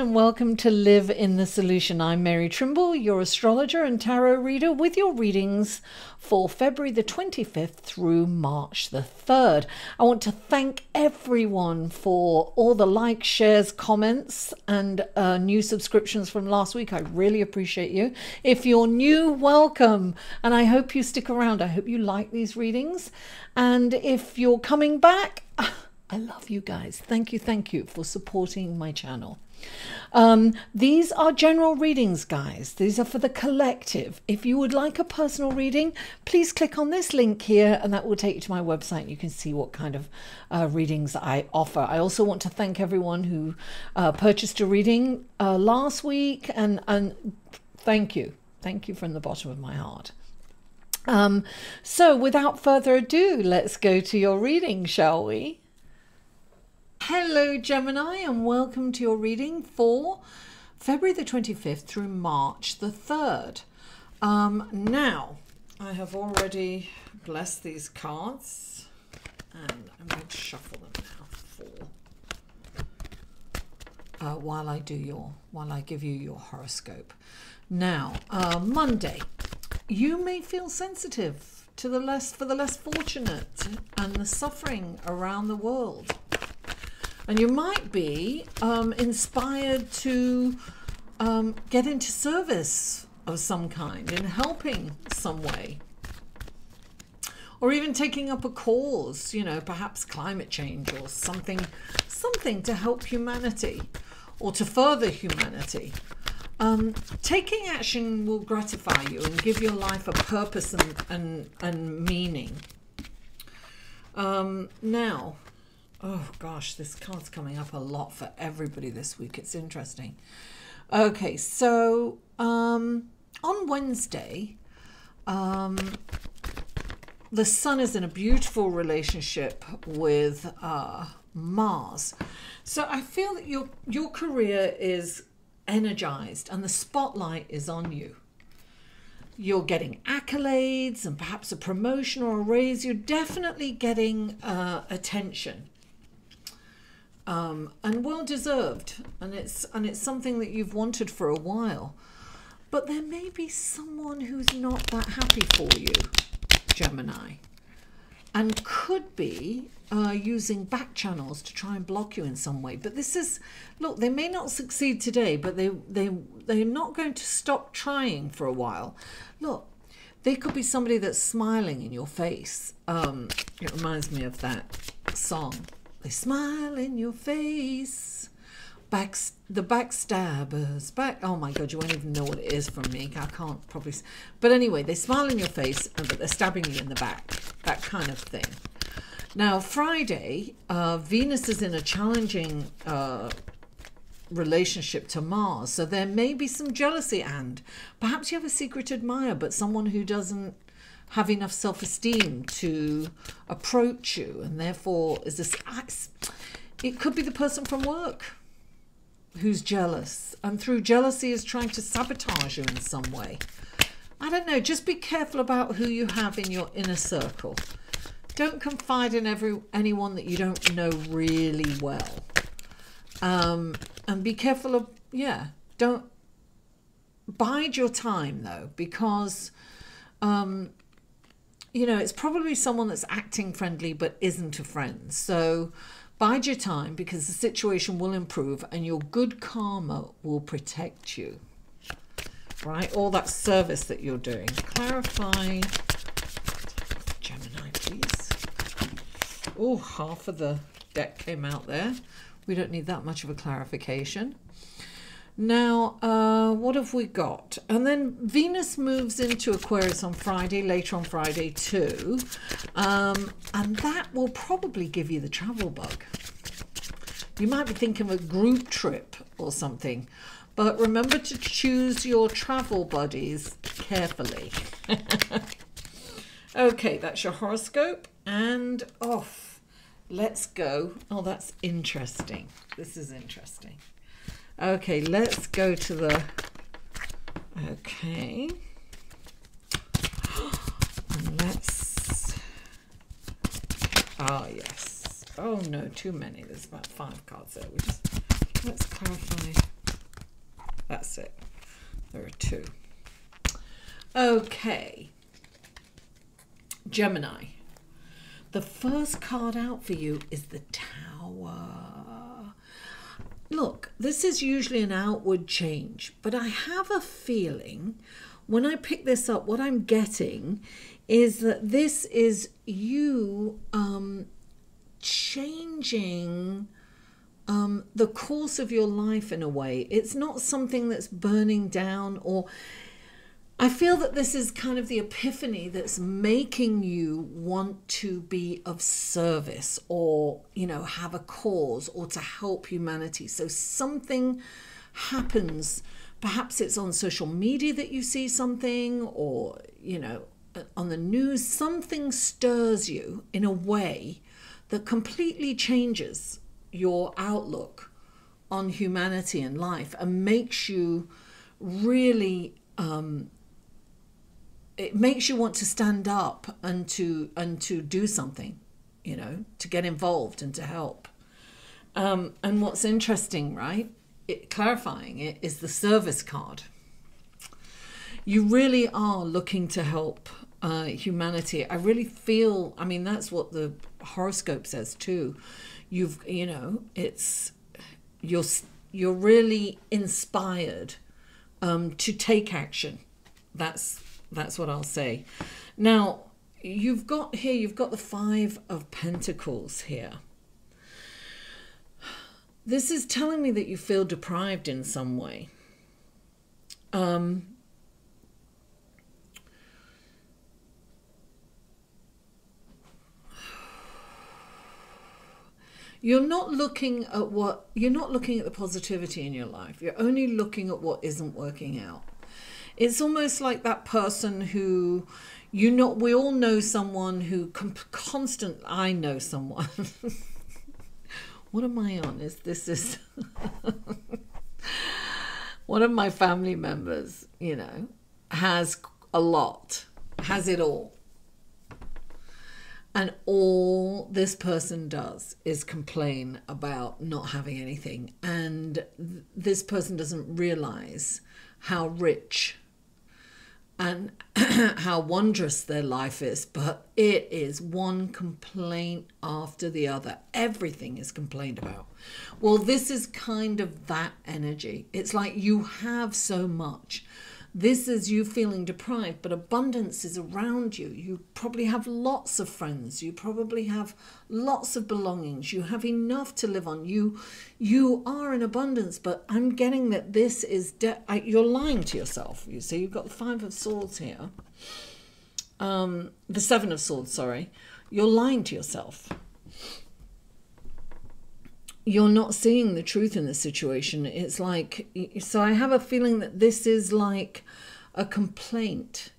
and welcome to Live in the Solution. I'm Mary Trimble, your astrologer and tarot reader, with your readings for February the 25th through March the 3rd. I want to thank everyone for all the likes, shares, comments, and new subscriptions from last week. I really appreciate you. If you're new, welcome, and I hope you stick around. I hope you like these readings. And if you're coming back, I love you guys. Thank you for supporting my channel. These are general readings, guys. These are for the collective. If you would like a personal reading, please click on this link here and that will take you to my website. You can see what kind of readings I offer. I also want to thank everyone who purchased a reading last week, and thank you. Thank you from the bottom of my heart. So without further ado, let's go to your reading, shall we? Hello Gemini, and welcome to your reading for February the 25th through March the 3rd. Now, I have already blessed these cards and I'm going to shuffle them now while I give you your horoscope. Now, Monday, you may feel sensitive to for the less fortunate and the suffering around the world. And you might be inspired to get into service of some kind, in helping some way. Or even taking up a cause, you know, perhaps climate change or something to help humanity or to further humanity. Taking action will gratify you and give your life a purpose and meaning. Now, oh gosh, this card's coming up a lot for everybody this week. It's interesting. Okay, so on Wednesday, the sun is in a beautiful relationship with Mars. So I feel that your career is energized and the spotlight is on you. You're getting accolades and perhaps a promotion or a raise. You're definitely getting attention. And well deserved, and it's something that you've wanted for a while. But there may be someone who's not that happy for you, Gemini, and could be using back channels to try and block you in some way. But this is, look, they may not succeed today, but they're not going to stop trying for a while. Look, they could be somebody that's smiling in your face. It reminds me of that song. They smile in your face. The backstabbers. Oh my God, you won't even know what it is from me. I can't probably. But anyway, they smile in your face, but they're stabbing you in the back. That kind of thing. Now, Friday, Venus is in a challenging relationship to Mars. So there may be some jealousy, and perhaps you have a secret admirer, but someone who doesn't have enough self-esteem to approach you, and therefore it could be the person from work who's jealous, and through jealousy is trying to sabotage you in some way. I don't know, just be careful about who you have in your inner circle. Don't confide in anyone that you don't know really well. And be careful of, don't bide your time though, because you know, it's probably someone that's acting friendly but isn't a friend. So bide your time, because the situation will improve and your good karma will protect you. Right? All that service that you're doing. Clarify, Gemini, please. Oh, half of the deck came out there. We don't need that much of a clarification. Now, what have we got? And then Venus moves into Aquarius on Friday, later on Friday too. And that will probably give you the travel bug. You might be thinking of a group trip or something, but remember to choose your travel buddies carefully. Okay, that's your horoscope, and off. Let's go. Oh, that's interesting. This is interesting. Okay, let's go to the, okay, and let's, oh yes, oh no, too many, there's about 5 cards there, let's clarify There are two. Okay. Gemini. The first card out for you is the Tower. Look, this is usually an outward change, but I have a feeling when I pick this up, what I'm getting is that this is you changing the course of your life in a way. It's not something that's burning down, or I feel that this is kind of the epiphany that's making you want to be of service, or, you know, have a cause, or to help humanity. So something happens. Perhaps it's on social media that you see something, or, you know, on the news. Something stirs you in a way that completely changes your outlook on humanity and life, and makes you really it makes you want to stand up and to do something, you know, to get involved and to help. And what's interesting, right, clarifying it, is the service card. You really are looking to help humanity. I really feel, I mean, that's what the horoscope says too. You know, it's you're really inspired to take action. That's what I'll say. Now, you've got the Five of Pentacles here. This is telling me that you feel deprived in some way. You're not looking at the positivity in your life. You're only looking at what isn't working out. It's almost like that person who, you know, we all know someone who I know someone. What am I on? This is one of my family members, you know, has a lot, has it all. And all this person does is complain about not having anything. And this person doesn't realize how rich and how wondrous their life is. But it is one complaint after the other. Everything is complained about. Well, this is kind of that energy. It's like you have so much. This is you feeling deprived, but abundance is around you. You probably have lots of friends. You probably have lots of belongings. You have enough to live on. You are in abundance, but I'm getting that this is, you're lying to yourself. You see, you've got the Five of Swords here. The Seven of Swords, sorry. You're lying to yourself. You're not seeing the truth in the situation. It's like, so I have a feeling that this is like a complaint,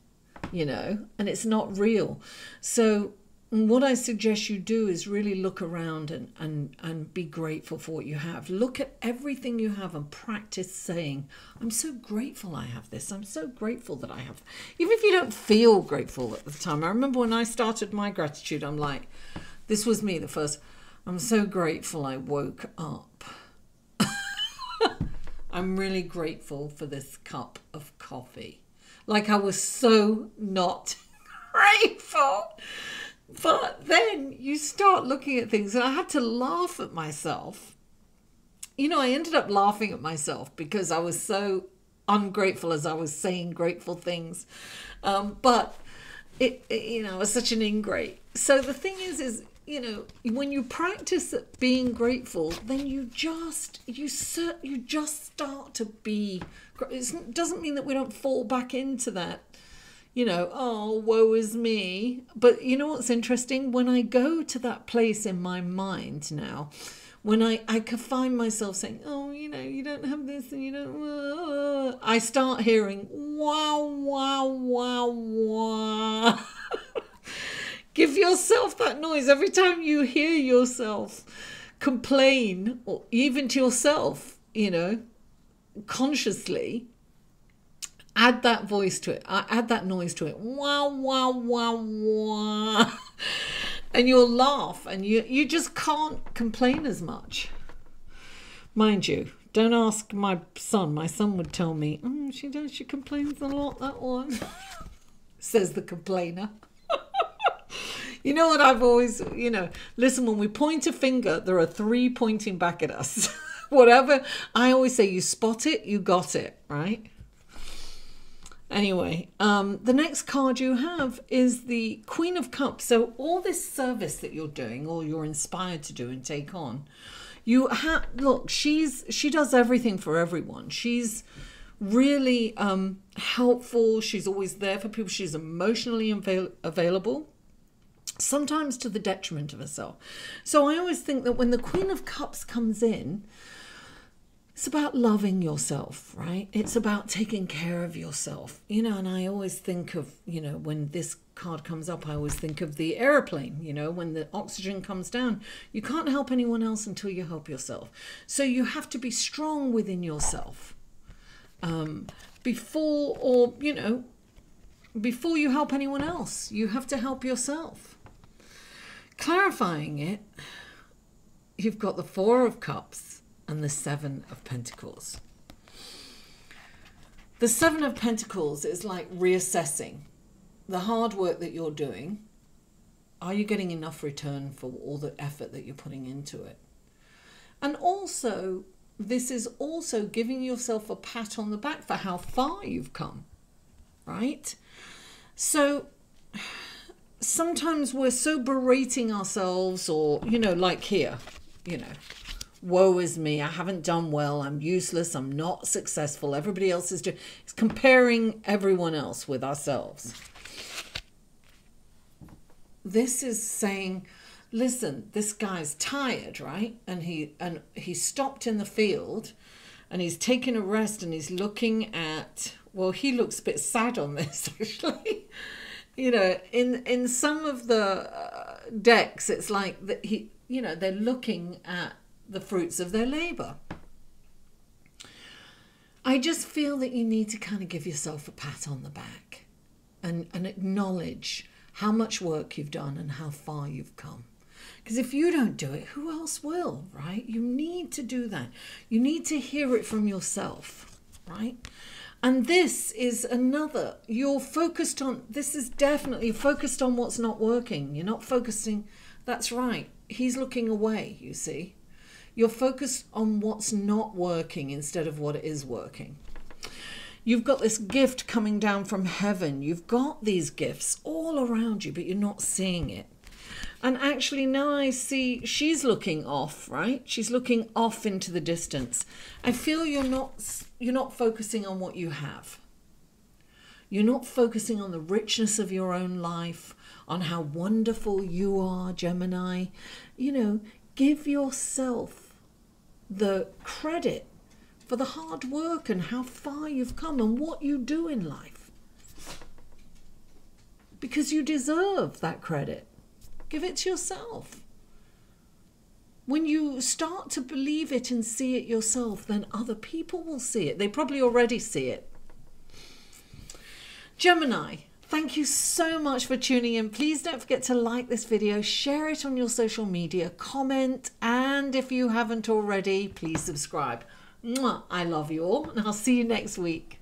you know, and it's not real. So what I suggest you do is really look around and be grateful for what you have. Look at everything you have and practice saying, I'm so grateful I have this. I'm so grateful that I have. Even if you don't feel grateful at the time. I remember when I started my gratitude, I'm like, this was me the first. I'm so grateful I woke up. I'm really grateful for this cup of coffee. Like, I was so not grateful. But then you start looking at things, and I had to laugh at myself. You know, I ended up laughing at myself because I was so ungrateful as I was saying grateful things. But it you know, I was such an ingrate. So the thing is, you know, when you practice being grateful, then you just start to be. It doesn't mean that we don't fall back into that, you know, oh, woe is me. But you know what's interesting? When I go to that place in my mind now, when I can find myself saying, oh, you know, you don't have this and you don't, I start hearing, wow, wow, wow, wow. Give yourself that noise every time you hear yourself complain, or even to yourself, you know, consciously. Add that voice to it. Add that noise to it. Wow, wow, wow, wow. And you'll laugh, and you just can't complain as much. Mind you, Don't ask my son. My son would tell me, she does, she complains a lot, that one. Says the complainer. You know what I've always, listen, when we point a finger, there are 3 pointing back at us. Whatever, I always say, you spot it, you got it, right? Anyway, the next card you have is the Queen of Cups. So all this service that you're doing, or you're inspired to do and take on, you have, look, she does everything for everyone. She's really helpful. She's always there for people. She's emotionally available, sometimes to the detriment of herself. So I always think that when the Queen of Cups comes in, it's about loving yourself, right? It's about taking care of yourself, and I always think of, when this card comes up, I always think of the airplane, when the oxygen comes down, you can't help anyone else until you help yourself. So you have to be strong within yourself before you help anyone else. You have to help yourself. Clarifying it, you've got the Four of Cups and the Seven of Pentacles. The Seven of Pentacles is like reassessing the hard work that you're doing. Are you getting enough return for all the effort that you're putting into it? And also, this is also giving yourself a pat on the back for how far you've come, right? So sometimes we're so berating ourselves, or, like here, woe is me, I haven't done well, I'm useless, I'm not successful, everybody else is doing, it's comparing everyone else with ourselves. This is saying, listen, this guy's tired, right? And he stopped in the field and he's taking a rest and he's looking at, well, he looks a bit sad on this actually. In some of the decks, it's like that they're looking at the fruits of their labor. I just feel that you need to kind of give yourself a pat on the back and acknowledge how much work you've done and how far you've come. Because if you don't do it, who else will, right? You need to do that. You need to hear it from yourself, right? And this is another, you're focused on, this is definitely focused on what's not working. You're not focusing, that's right. He's looking away, you see. You're focused on what's not working instead of what is working. You've got this gift coming down from heaven. You've got these gifts all around you, but you're not seeing it. And actually now I see she's looking off, right? She's looking off into the distance. I feel you're not focusing on what you have. You're not focusing on the richness of your own life, on how wonderful you are, Gemini. Give yourself the credit for the hard work and how far you've come and what you do in life. Because you deserve that credit. Give it to yourself. When you start to believe it and see it yourself, then other people will see it. They probably already see it. Gemini, thank you so much for tuning in. Please don't forget to like this video, share it on your social media, comment, and if you haven't already, please subscribe. Mwah, I love you all, and I'll see you next week.